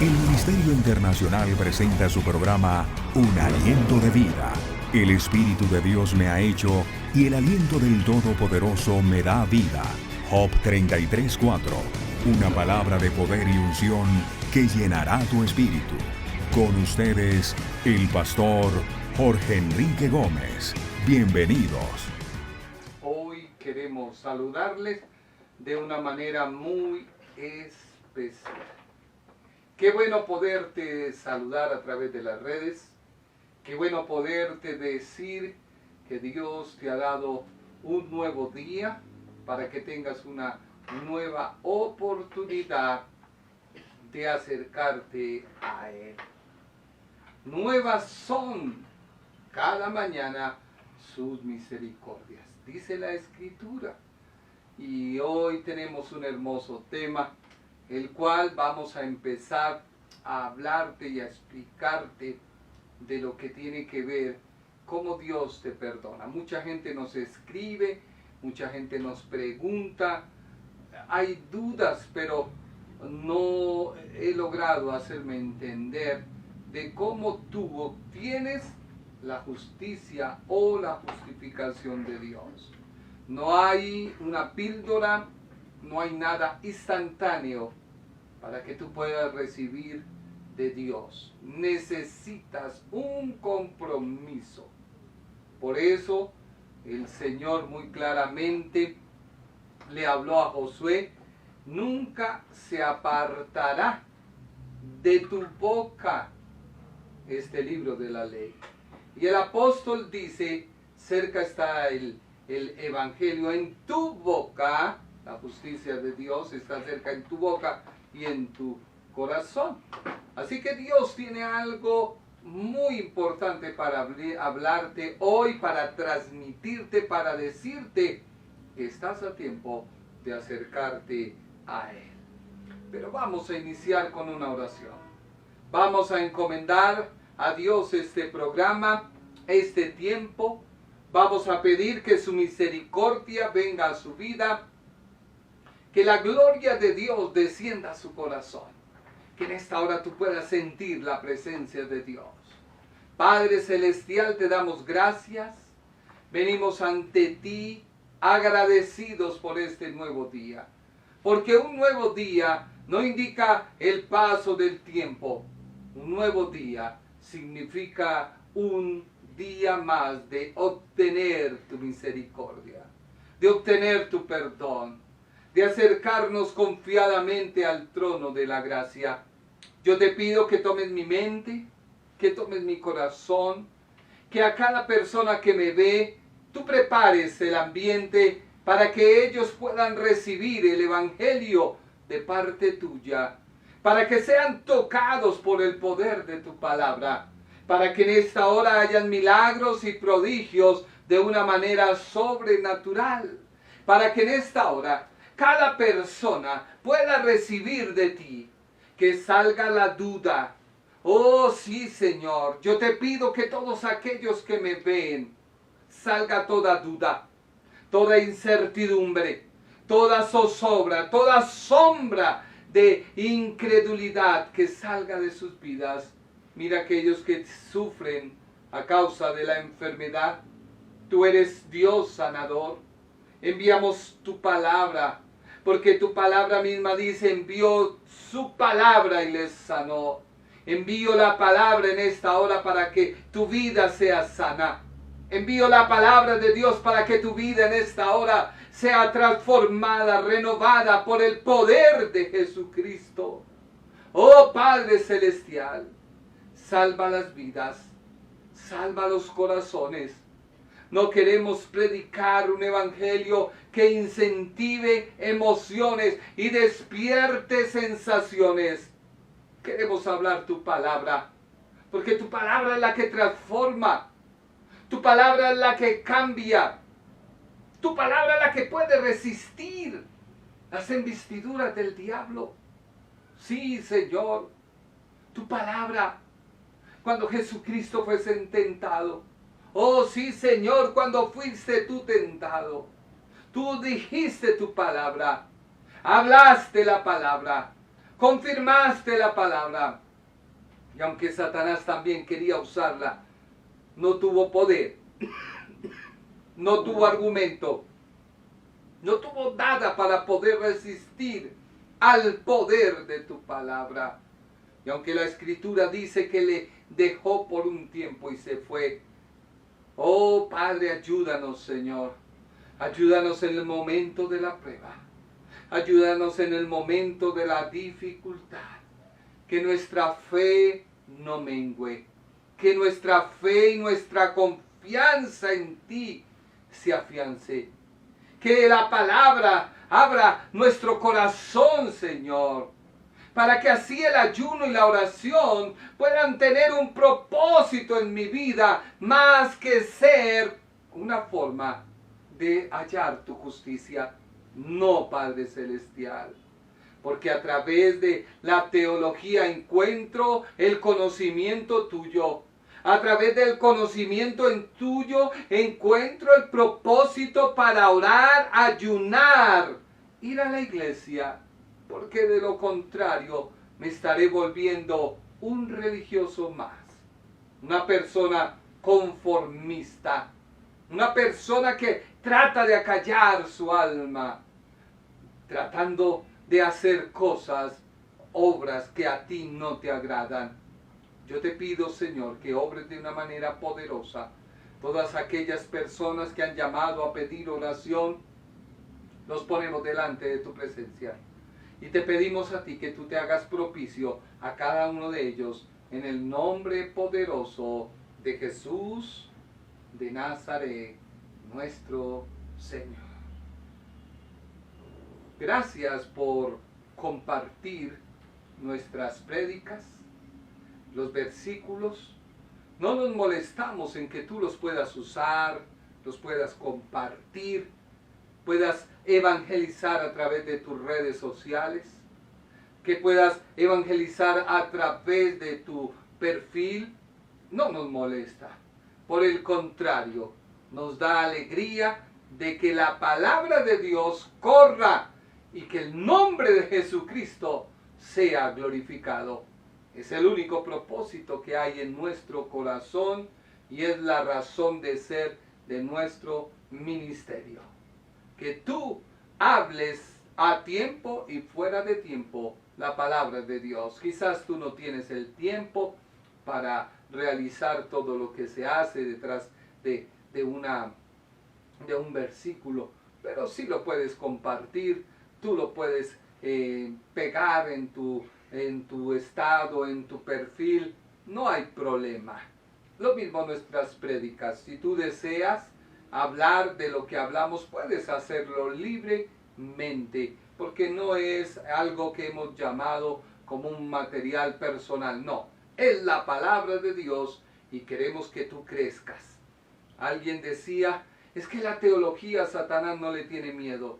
El Ministerio Internacional presenta su programa Un Aliento de Vida. El Espíritu de Dios me ha hecho y el aliento del Todopoderoso me da vida. Job 33:4. Una palabra de poder y unción que llenará tu espíritu. Con ustedes, el pastor Jorge Enrique Gómez. Bienvenidos. Hoy queremos saludarles de una manera muy especial. Qué bueno poderte saludar a través de las redes. Qué bueno poderte decir que Dios te ha dado un nuevo día para que tengas una nueva oportunidad de acercarte a Él. Nuevas son cada mañana sus misericordias, dice la Escritura. Y hoy tenemos un hermoso tema, el cual vamos a empezar a hablarte y a explicarte de lo que tiene que ver cómo Dios te perdona. Mucha gente nos escribe, mucha gente nos pregunta, hay dudas, pero no he logrado hacerme entender de cómo tú obtienes la justicia o la justificación de Dios. No hay una píldora, no hay nada instantáneo para que tú puedas recibir de Dios. Necesitas un compromiso. Por eso el Señor muy claramente le habló a Josué: nunca se apartará de tu boca este libro de la ley. Y el apóstol dice: cerca está el evangelio en tu boca, la justicia de Dios está cerca en tu boca y en tu corazón. Así que Dios tiene algo muy importante para hablarte hoy, para transmitirte, para decirte que estás a tiempo de acercarte a Él. Pero vamos a iniciar con una oración. Vamos a encomendar a Dios este programa, este tiempo. Vamos a pedir que su misericordia venga a su vida, que la gloria de Dios descienda a su corazón, que en esta hora tú puedas sentir la presencia de Dios. Padre Celestial, te damos gracias. Venimos ante ti agradecidos por este nuevo día, porque un nuevo día no indica el paso del tiempo. Un nuevo día significa un día más de obtener tu misericordia, de obtener tu perdón, de acercarnos confiadamente al trono de la gracia. Yo te pido que tomes mi mente, que tomes mi corazón, que a cada persona que me ve, tú prepares el ambiente para que ellos puedan recibir el evangelio de parte tuya, para que sean tocados por el poder de tu palabra, para que en esta hora hayan milagros y prodigios de una manera sobrenatural, para que en esta hora cada persona pueda recibir de ti, que salga la duda. Oh sí, Señor, yo te pido que todos aquellos que me ven, salga toda duda, toda incertidumbre, toda zozobra, toda sombra de incredulidad que salga de sus vidas. Mira aquellos que sufren a causa de la enfermedad. Tú eres Dios sanador. Enviamos tu palabra, porque tu palabra misma dice: envió su palabra y les sanó. Envío la palabra en esta hora para que tu vida sea sana. Envío la palabra de Dios para que tu vida en esta hora sea transformada, renovada por el poder de Jesucristo. Oh Padre Celestial, salva las vidas, salva los corazones. No queremos predicar un evangelio que incentive emociones y despierte sensaciones. Queremos hablar tu palabra, porque tu palabra es la que transforma. Tu palabra es la que cambia. Tu palabra es la que puede resistir las embestiduras del diablo. Sí, Señor, tu palabra, cuando Jesucristo fue tentado. Oh, sí, Señor, cuando fuiste tú tentado, tú dijiste tu palabra, hablaste la palabra, confirmaste la palabra. Y aunque Satanás también quería usarla, no tuvo poder, no tuvo argumento, no tuvo nada para poder resistir al poder de tu palabra. Y aunque la Escritura dice que le dejó por un tiempo y se fue, oh Padre, ayúdanos, Señor. Ayúdanos en el momento de la prueba. Ayúdanos en el momento de la dificultad. Que nuestra fe no mengüe. Que nuestra fe y nuestra confianza en ti se afiance. Que la palabra abra nuestro corazón, Señor, para que así el ayuno y la oración puedan tener un propósito en mi vida, más que ser una forma de hallar tu justicia. No, Padre Celestial, porque a través de la teología encuentro el conocimiento tuyo. A través del conocimiento en tuyo encuentro el propósito para orar, ayunar, ir a la iglesia, porque de lo contrario me estaré volviendo un religioso más, una persona conformista, una persona que trata de acallar su alma, tratando de hacer cosas, obras que a ti no te agradan. Yo te pido, Señor, que obres de una manera poderosa. Todas aquellas personas que han llamado a pedir oración, los ponemos delante de tu presencia. Y te pedimos a ti que tú te hagas propicio a cada uno de ellos, en el nombre poderoso de Jesús de Nazaret, nuestro Señor. Gracias por compartir nuestras prédicas, los versículos. No nos molestamos en que tú los puedas usar, los puedas compartir, puedas evangelizar a través de tus redes sociales, que puedas evangelizar a través de tu perfil. No nos molesta. Por el contrario, nos da alegría de que la palabra de Dios corra y que el nombre de Jesucristo sea glorificado. Es el único propósito que hay en nuestro corazón y es la razón de ser de nuestro ministerio. Que tú hables a tiempo y fuera de tiempo la palabra de Dios. Quizás tú no tienes el tiempo para realizar todo lo que se hace detrás de un versículo, pero sí lo puedes compartir, tú lo puedes pegar en tu estado, en tu perfil, no hay problema. Lo mismo nuestras prédicas. Si tú deseas hablar de lo que hablamos, puedes hacerlo libremente, porque no es algo que hemos llamado como un material personal, no. Es la palabra de Dios y queremos que tú crezcas. Alguien decía, es que la teología, Satanás no le tiene miedo.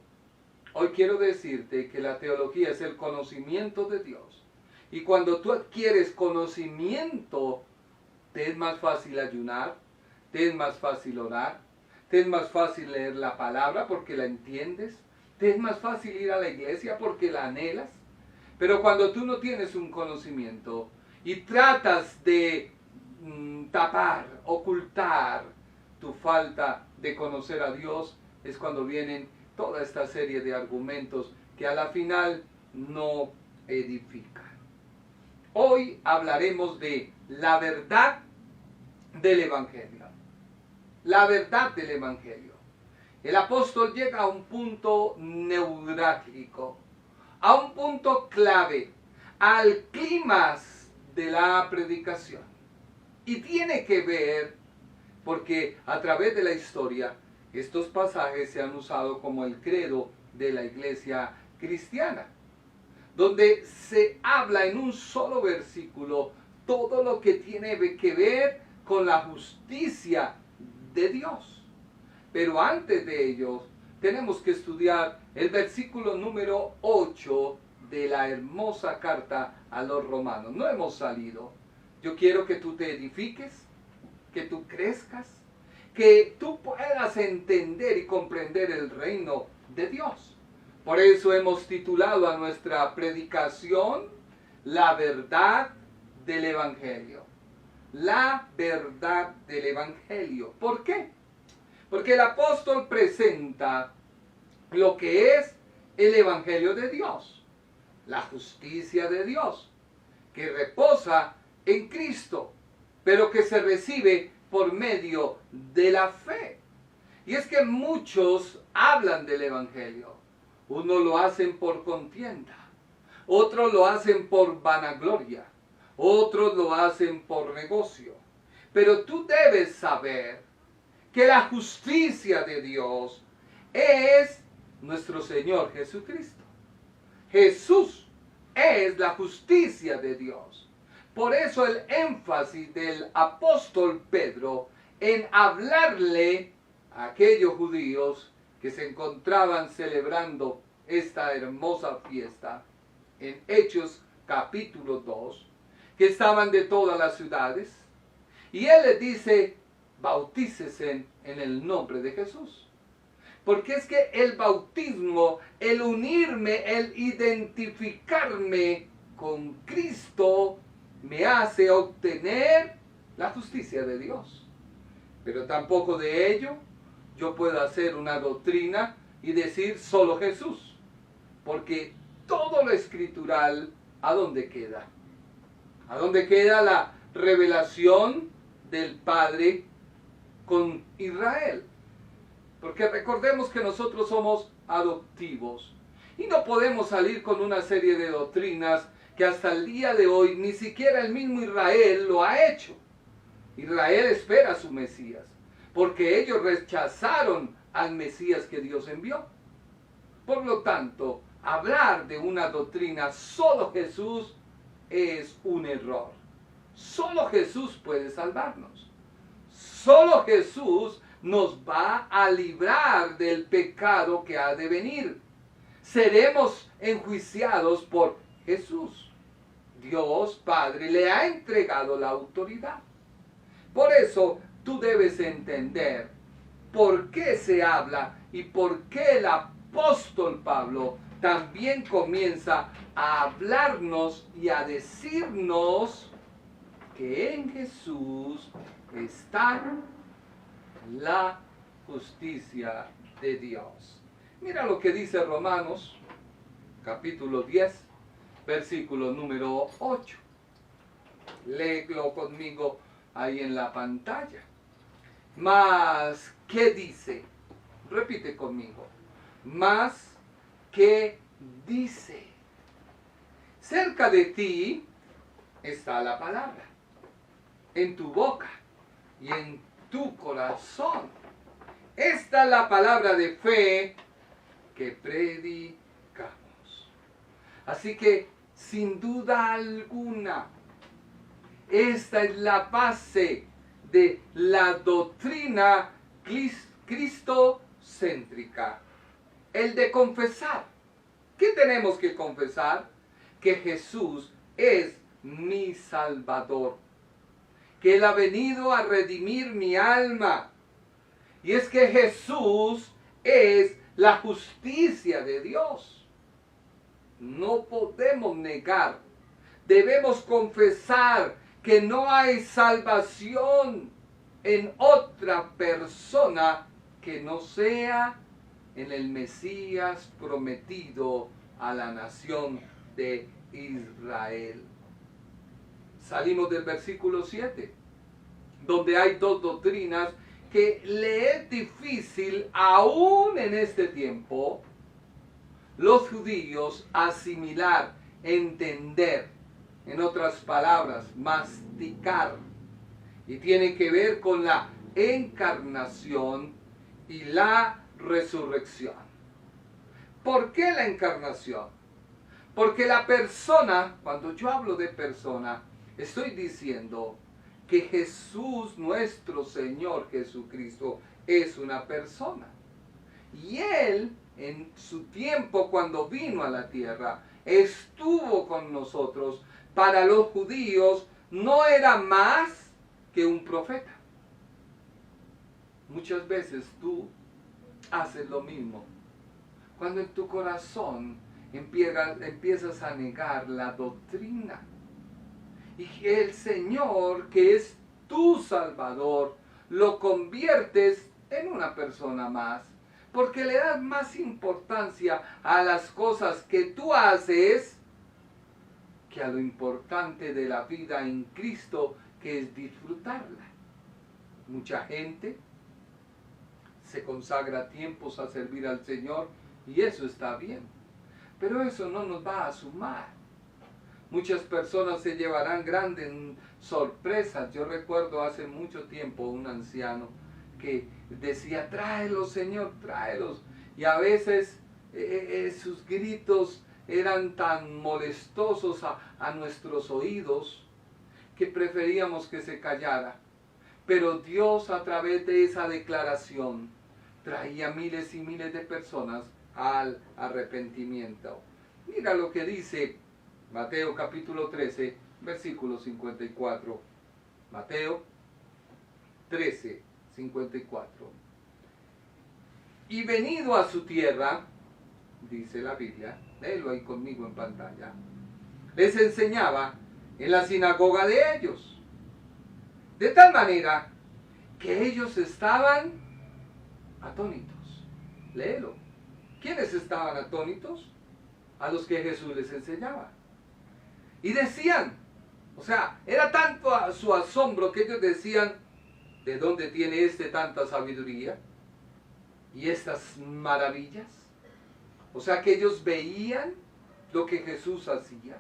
Hoy quiero decirte que la teología es el conocimiento de Dios. Y cuando tú adquieres conocimiento, te es más fácil ayunar, te es más fácil orar, te es más fácil leer la palabra porque la entiendes, te es más fácil ir a la iglesia porque la anhelas. Pero cuando tú no tienes un conocimiento y tratas de tapar, ocultar tu falta de conocer a Dios, es cuando vienen toda esta serie de argumentos que a la final no edifican. Hoy hablaremos de la verdad del Evangelio. La verdad del Evangelio. El apóstol llega a un punto neurálgico, a un punto clave, al clímax de la predicación. Y tiene que ver, porque a través de la historia, estos pasajes se han usado como el credo de la iglesia cristiana, donde se habla en un solo versículo todo lo que tiene que ver con la justicia de Dios. Pero antes de ello, tenemos que estudiar el versículo número 8 de la hermosa carta a los romanos. No hemos salido. Yo quiero que tú te edifiques, que tú crezcas, que tú puedas entender y comprender el reino de Dios. Por eso hemos titulado a nuestra predicación La verdad del Evangelio. La verdad del Evangelio. ¿Por qué? Porque el apóstol presenta lo que es el Evangelio de Dios, la justicia de Dios, que reposa en Cristo, pero que se recibe por medio de la fe. Y es que muchos hablan del Evangelio. Unos lo hacen por contienda, otros lo hacen por vanagloria, otros lo hacen por negocio. Pero tú debes saber que la justicia de Dios es nuestro Señor Jesucristo. Jesús es la justicia de Dios. Por eso el énfasis del apóstol Pedro en hablarle a aquellos judíos que se encontraban celebrando esta hermosa fiesta en Hechos capítulo 2, que estaban de todas las ciudades, y él les dice: bautícese en el nombre de Jesús. Porque es que el bautismo, el unirme, el identificarme con Cristo, me hace obtener la justicia de Dios. Pero tampoco de ello yo puedo hacer una doctrina y decir solo Jesús. Porque todo lo escritural, ¿a dónde queda? ¿A dónde queda la revelación del Padre con Israel? Porque recordemos que nosotros somos adoptivos y no podemos salir con una serie de doctrinas que hasta el día de hoy ni siquiera el mismo Israel lo ha hecho. Israel espera a su Mesías, porque ellos rechazaron al Mesías que Dios envió. Por lo tanto, hablar de una doctrina solo Jesús es un error. Solo Jesús puede salvarnos. Solo Jesús nos va a librar del pecado que ha de venir. Seremos enjuiciados por Jesús. Dios Padre le ha entregado la autoridad. Por eso tú debes entender por qué se habla y por qué el apóstol Pablo también comienza a hablarnos y a decirnos que en Jesús está la justicia de Dios. Mira lo que dice Romanos, capítulo 10, versículo número 8. Léelo conmigo ahí en la pantalla. Mas, ¿qué dice? Repite conmigo. Mas, ¿qué dice? Cerca de ti está la palabra, en tu boca y en tu corazón. Esta es la palabra de fe que predicamos. Así que, sin duda alguna, esta es la base de la doctrina cristocéntrica. El de confesar. ¿Qué tenemos que confesar? Que Jesús es mi Salvador, que Él ha venido a redimir mi alma. Y es que Jesús es la justicia de Dios. No podemos negar, debemos confesar que no hay salvación en otra persona que no sea en el Mesías prometido a la nación de Israel. Salimos del versículo 7, donde hay dos doctrinas que le es difícil, aún en este tiempo, los judíos asimilar, entender, en otras palabras, masticar. Y tiene que ver con la encarnación y la resurrección. ¿Por qué la encarnación? Porque la persona, cuando yo hablo de persona, estoy diciendo que Jesús, nuestro Señor Jesucristo, es una persona. Y Él, en su tiempo cuando vino a la tierra, estuvo con nosotros. Para los judíos no era más que un profeta. Muchas veces tú haces lo mismo. Cuando en tu corazón empiezas a negar la doctrina. Y el Señor, que es tu Salvador, lo conviertes en una persona más. Porque le das más importancia a las cosas que tú haces que a lo importante de la vida en Cristo, que es disfrutarla. Mucha gente se consagra tiempos a servir al Señor y eso está bien. Pero eso no nos va a sumar. Muchas personas se llevarán grandes sorpresas. Yo recuerdo hace mucho tiempo un anciano que decía, tráelos, Señor, tráelos. Y a veces sus gritos eran tan molestosos a nuestros oídos que preferíamos que se callara. Pero Dios, a través de esa declaración, traía miles y miles de personas al arrepentimiento. Mira lo que dice Mateo capítulo 13, versículo 54. Mateo 13, 54. Y venido a su tierra, dice la Biblia, léelo ahí conmigo en pantalla, les enseñaba en la sinagoga de ellos, de tal manera que ellos estaban atónitos. Léelo. ¿Quiénes estaban atónitos? A los que Jesús les enseñaba. Y decían, o sea, era tanto su asombro que ellos decían, ¿de dónde tiene tanta sabiduría y estas maravillas? O sea que ellos veían lo que Jesús hacía,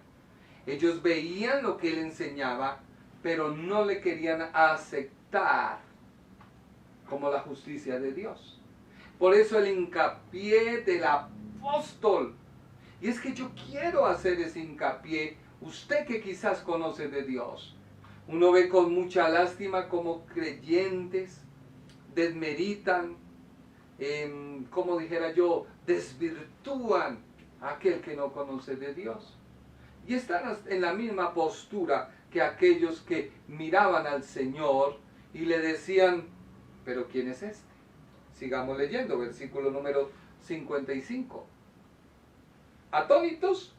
ellos veían lo que él enseñaba, pero no le querían aceptar como la justicia de Dios. Por eso el hincapié del apóstol. Y es que yo quiero hacer ese hincapié. Usted que quizás conoce de Dios, uno ve con mucha lástima como creyentes desmeritan, como dijera yo, desvirtúan a aquel que no conoce de Dios. Y están en la misma postura que aquellos que miraban al Señor y le decían, ¿pero quién es este? Sigamos leyendo, versículo número 55. Atónitos,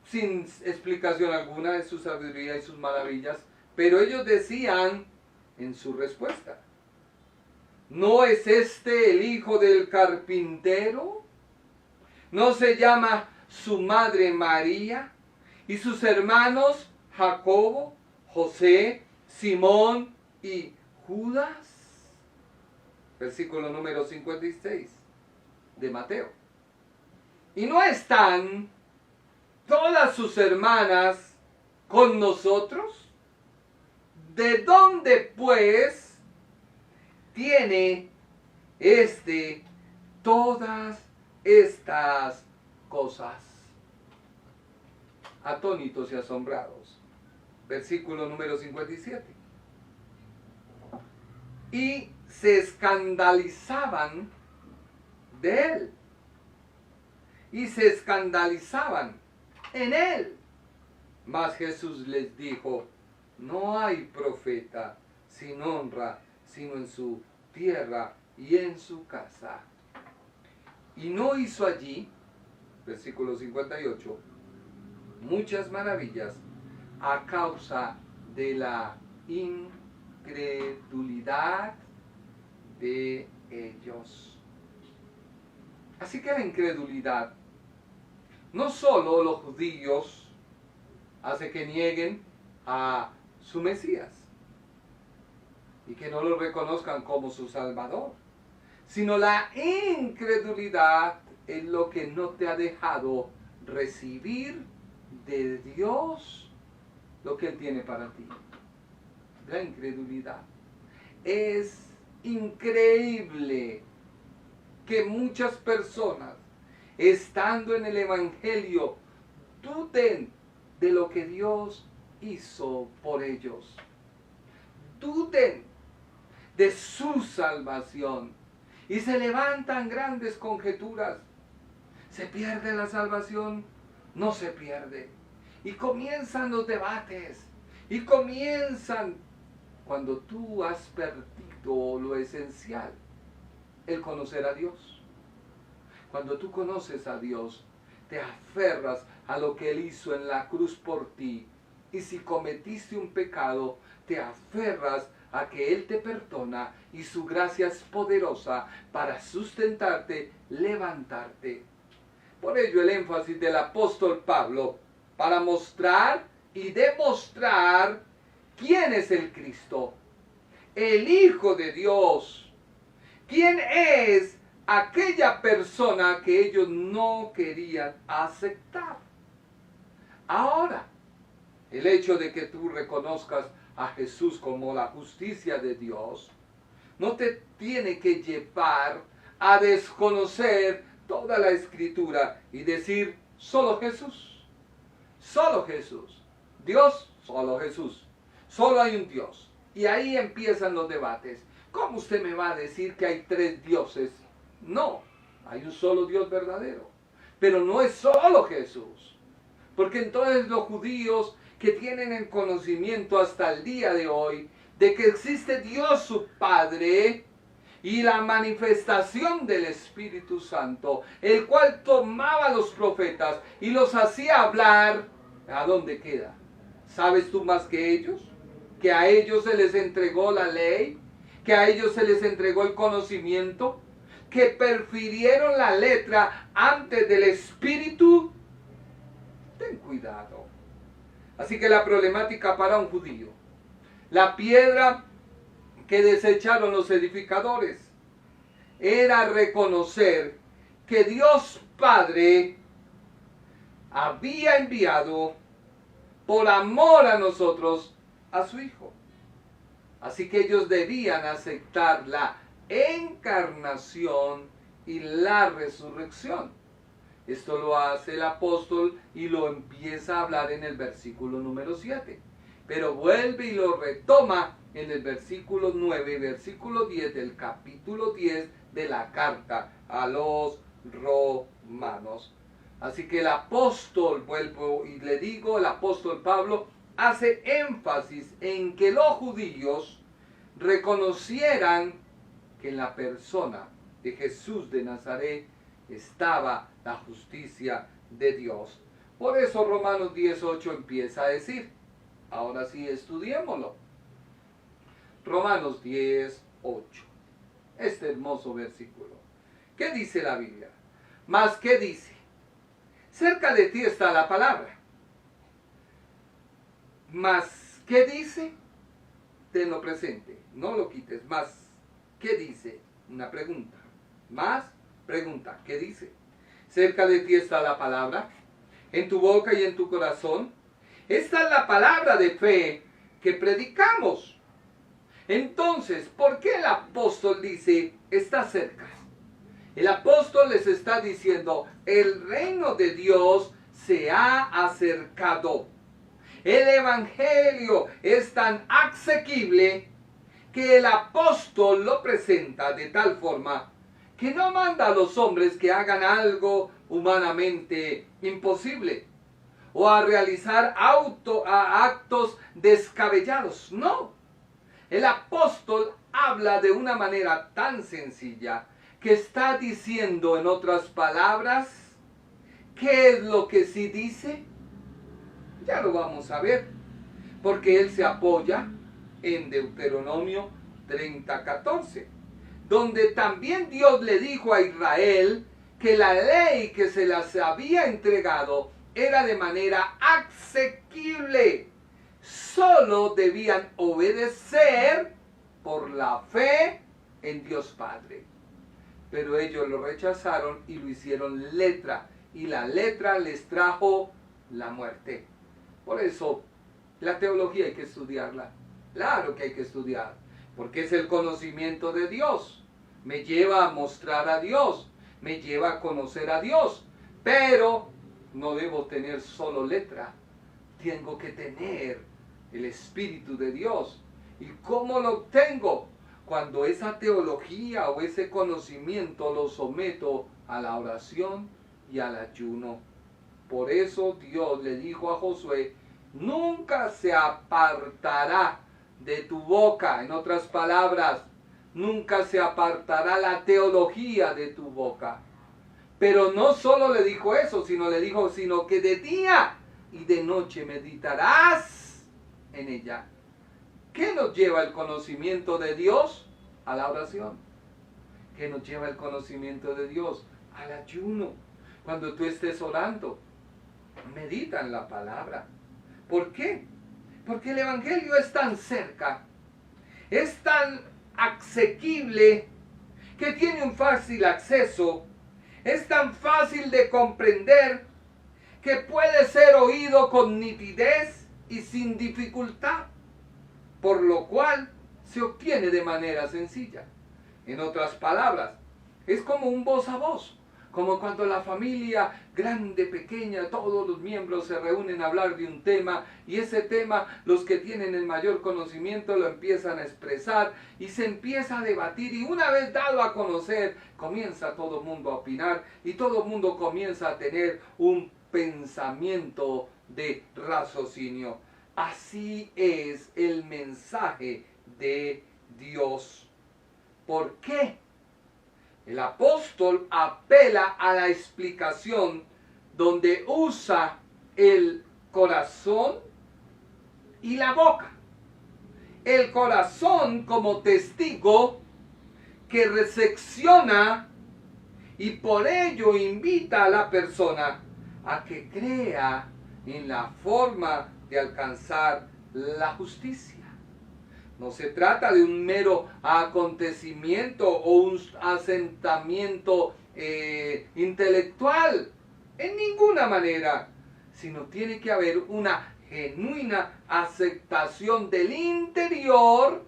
sin explicación alguna de su sabiduría y sus maravillas, pero ellos decían en su respuesta, ¿no es este el hijo del carpintero? ¿No se llama su madre María y sus hermanos Jacobo, José, Simón y Judas? Versículo número 56 de Mateo. ¿Y no están todas sus hermanas con nosotros? ¿De dónde pues tiene todas estas cosas? Atónitos y asombrados. Versículo número 57. Y se escandalizaban de él. Y se escandalizaban en él. Mas Jesús les dijo, no hay profeta sin honra, sino en su tierra y en su casa. Y no hizo allí, versículo 58, muchas maravillas a causa de la incredulidad de ellos. Así que la incredulidad, no solo los judíos, hace que nieguen a su Mesías y que no lo reconozcan como su Salvador, sino la incredulidad es lo que no te ha dejado recibir de Dios lo que Él tiene para ti. La incredulidad. Es increíble que muchas personas, estando en el Evangelio, duden de lo que Dios hizo por ellos. Duden de su salvación. Y se levantan grandes conjeturas. ¿Se pierde la salvación? No se pierde. Y comienzan los debates. Y comienzan cuando tú has perdido lo esencial, el conocer a Dios. Cuando tú conoces a Dios, te aferras a lo que Él hizo en la cruz por ti. Y si cometiste un pecado, te aferras a que Él te perdona y su gracia es poderosa para sustentarte, levantarte. Por ello el énfasis del apóstol Pablo, para mostrar y demostrar quién es el Cristo, el Hijo de Dios. ¿Quién es aquella persona que ellos no querían aceptar? Ahora, el hecho de que tú reconozcas a Jesús como la justicia de Dios no te tiene que llevar a desconocer toda la Escritura y decir solo Jesús, solo Jesús, Dios, solo Jesús, solo hay un Dios. Y ahí empiezan los debates. ¿Cómo usted me va a decir que hay tres dioses? No, hay un solo Dios verdadero, pero no es solo Jesús, porque entonces los judíos que tienen el conocimiento hasta el día de hoy de que existe Dios su Padre y la manifestación del Espíritu Santo, el cual tomaba a los profetas y los hacía hablar, ¿a dónde queda? ¿Sabes tú más que ellos? ¿Que a ellos se les entregó la ley? ¿Que a ellos se les entregó el conocimiento? ¿Que prefirieron la letra antes del Espíritu? Ten cuidado. Así que la problemática para un judío, la piedra que desecharon los edificadores, era reconocer que Dios Padre había enviado por amor a nosotros a su Hijo. Así que ellos debían aceptar la encarnación y la resurrección. Esto lo hace el apóstol y lo empieza a hablar en el versículo número 7. Pero vuelve y lo retoma en el versículo 9 y versículo 10 del capítulo 10 de la carta a los romanos. Así que el apóstol, vuelvo y le digo, el apóstol Pablo hace énfasis en que los judíos reconocieran que en la persona de Jesús de Nazaret estaba la justicia de Dios. Por eso Romanos 18 empieza a decir, ahora sí estudiémoslo. Romanos 10:8. Este hermoso versículo. ¿Qué dice la Biblia? Mas, ¿qué dice? Cerca de ti está la palabra. Mas, ¿qué dice? Tenlo presente, no lo quites. Mas, ¿qué dice? Una pregunta. Más, pregunta, ¿qué dice? Cerca de ti está la palabra, en tu boca y en tu corazón. Esta es la palabra de fe que predicamos. Entonces, ¿por qué el apóstol dice, está cerca? El apóstol les está diciendo, el reino de Dios se ha acercado. El evangelio es tan asequible que el apóstol lo presenta de tal forma que no manda a los hombres que hagan algo humanamente imposible o a realizar actos descabellados. No. El apóstol habla de una manera tan sencilla que está diciendo, en otras palabras, ¿qué es lo que sí dice? Ya lo vamos a ver, porque él se apoya en Deuteronomio 30:14, donde también Dios le dijo a Israel que la ley que se las había entregado era de manera asequible. Solo debían obedecer por la fe en Dios Padre. Pero ellos lo rechazaron y lo hicieron letra, y la letra les trajo la muerte. Por eso, la teología hay que estudiarla. Claro que hay que estudiar, porque es el conocimiento de Dios. Me lleva a mostrar a Dios, me lleva a conocer a Dios. Pero no debo tener solo letra, tengo que tener el Espíritu de Dios. ¿Y cómo lo obtengo? Cuando esa teología o ese conocimiento lo someto a la oración y al ayuno. Por eso Dios le dijo a Josué, nunca se apartará de tu boca, en otras palabras, nunca se apartará la teología de tu boca. Pero no solo le dijo eso, sino que de día y de noche meditarás en ella. ¿Qué nos lleva el conocimiento de Dios? A la oración. ¿Qué nos lleva el conocimiento de Dios? Al ayuno. Cuando tú estés orando, medita en la palabra. ¿Por qué? Porque el Evangelio es tan cerca, es tan asequible, que tiene un fácil acceso, es tan fácil de comprender, que puede ser oído con nitidez y sin dificultad, por lo cual se obtiene de manera sencilla. En otras palabras, es como un voz a voz, como cuando la familia grande, pequeña, todos los miembros se reúnen a hablar de un tema, y ese tema, los que tienen el mayor conocimiento lo empiezan a expresar y se empieza a debatir, y una vez dado a conocer, comienza todo el mundo a opinar y todo el mundo comienza a tener un pensamiento de raciocinio. Así es el mensaje de Dios. ¿Por qué? El apóstol apela a la explicación donde usa el corazón y la boca. El corazón como testigo que recepciona y por ello invita a la persona a que crea en la forma de alcanzar la justicia. No se trata de un mero acontecimiento o un asentamiento intelectual, en ninguna manera, sino tiene que haber una genuina aceptación del interior.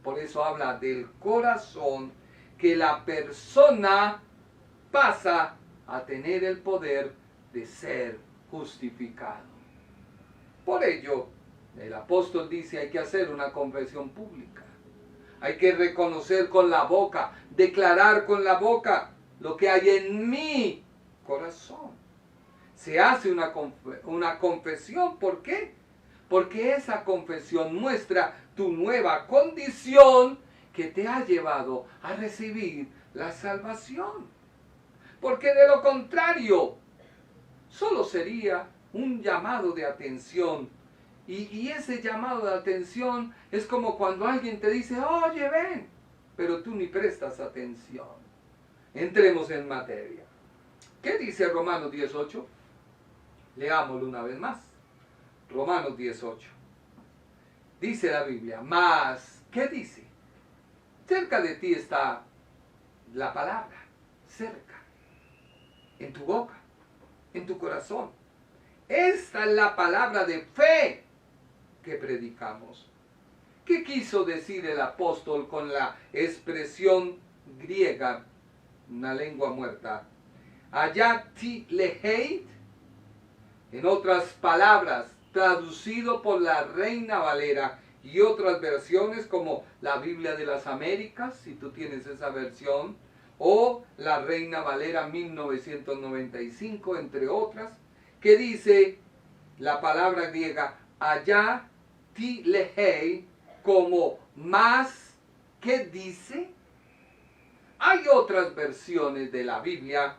Por eso habla del corazón, que la persona pasa a tener el poder de ser justificado. Por ello, el apóstol dice, hay que hacer una confesión pública. Hay que reconocer con la boca, declarar con la boca lo que hay en mi corazón. Se hace una confesión. ¿Por qué? Porque esa confesión muestra tu nueva condición que te ha llevado a recibir la salvación. Porque de lo contrario, solo sería un llamado de atención. Y ese llamado de atención es como cuando alguien te dice, oye, ven, pero tú ni prestas atención. Entremos en materia. ¿Qué dice Romanos 10:8? Leámoslo una vez más. Romanos 10:8. Dice la Biblia, mas, ¿qué dice? Cerca de ti está la palabra, cerca, en tu boca, en tu corazón. Esta es la palabra de fe que predicamos. ¿Qué quiso decir el apóstol con la expresión griega, una lengua muerta? Ayati leheit, en otras palabras, traducido por la Reina Valera y otras versiones como la Biblia de las Américas, si tú tienes esa versión, o la Reina Valera 1995, entre otras, que dice la palabra griega allá ti lehei, como más, ¿qué dice? Hay otras versiones de la Biblia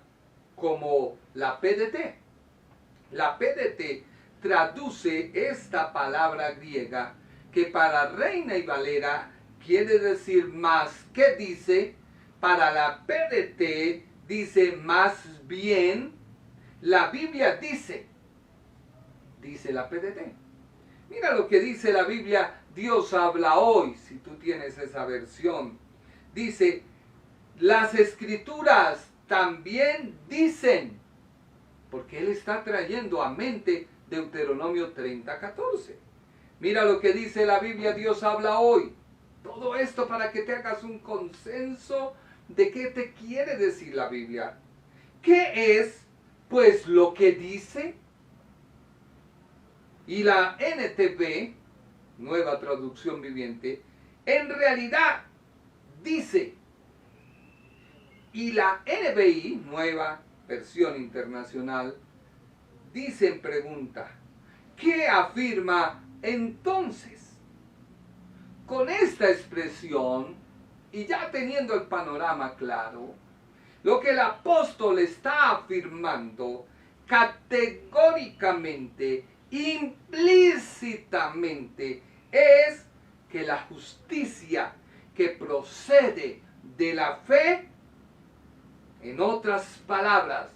como la PDT. La PDT traduce esta palabra griega que para Reina y Valera quiere decir más, ¿qué dice? Para la PDT dice más bien, la Biblia dice la PDT. Mira lo que dice la Biblia, Dios habla hoy, si tú tienes esa versión. Dice, las escrituras también dicen, porque Él está trayendo a mente Deuteronomio 30:14. Mira lo que dice la Biblia, Dios habla hoy. Todo esto para que te hagas un consenso de qué te quiere decir la Biblia. ¿Qué es, pues, lo que dice? Y la NTV, Nueva Traducción Viviente, en realidad dice. Y la NBI, Nueva Versión Internacional, dice en pregunta, ¿qué afirma entonces? Con esta expresión, y ya teniendo el panorama claro, Lo que el apóstol está afirmando categóricamente, implícitamente, es que la justicia que procede de la fe, en otras palabras,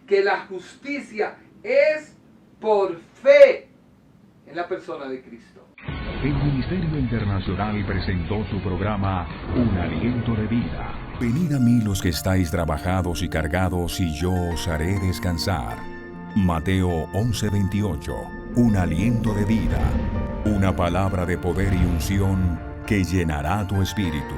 que la justicia es por fe en la persona de Cristo. El Ministerio Internacional presentó su programa Un Aliento de Vida. Venid a mí los que estáis trabajados y cargados, y yo os haré descansar. Mateo 11:28. Un aliento de vida. Una palabra de poder y unción que llenará tu espíritu.